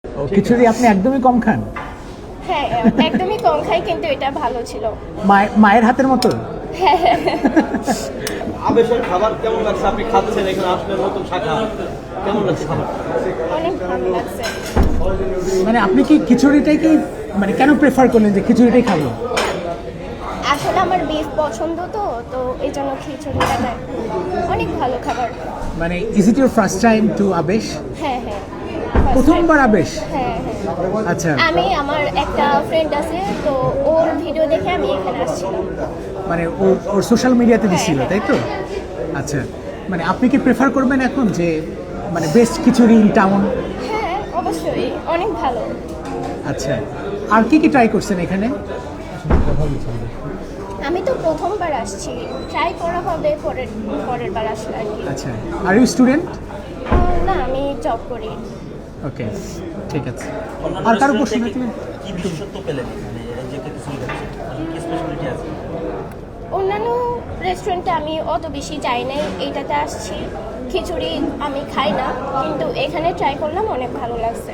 ও খিচুড়ি আপনি একদমই কম খান? হ্যাঁ, একদমই কম খাই, কিন্তু এটা ভালো ছিল। মায়ের হাতের মতো? হ্যাঁ, হ্যাঁ। আবেশের খাবার কেমন লাগছে? আপনি খাচ্ছেন, এখানে আসলেন নতুন শাখা, কেমন লাগছে খাবার? অনেক ভালো লাগছে। মানে আপনি কি খিচুড়িটাই কি মানে কেন প্রেফার করলেন যে খিচুড়িটাই খাবো? আসলে আমার বিফ পছন্দ, তো তো এই জন্য খিচুড়িটা দেয়। অনেক ভালো খাবার। মানে is it your first time to আবেশ? হ্যাঁ, হ্যাঁ। প্রথমবার আবেশ? হ্যাঁ, হ্যাঁ। আচ্ছা, আমার একটা ফ্রেন্ড আছে, তো ওর ভিডিও দেখে আমি এখানে আসছিলাম। মানে ওর সোশ্যাল মিডিয়াতে হ্যাঁ, দিছিল, হ্যাঁ। তাই তো? আচ্ছা, মানে আপনি কি প্রেফার করবেন এখন যে মানে বেস্ট খিচুড়ি ইন টাউন? হ্যাঁ, অবশ্যই অনেক ভালো। আচ্ছা, আর কি কি ট্রাই করছেন এখানে? আমি তো প্রথমবার আসছি, ট্রাই করা হবে পরের পরের বার আসলে আর কি। আচ্ছা, আর ইউ স্টুডেন্ট? না, আমি জব করি। ওকে, ঠিক আছে। অন্যান্য আর কারো restaurant প্রশ্ন থেকে থাকলে? কি বিশেষত্ব পেলেন এখানে এই যে খিচুড়ি খাচ্ছেন? কি স্পেশালিটি আছে? অন্যান্য রেস্টুরেন্টে আমি অত বেশি যাই নাই, এইটাতে আসছি। খিচুড়ি আমি খাই না, কিন্তু এখানে ট্রাই করলাম, অনেক ভালো লাগছে।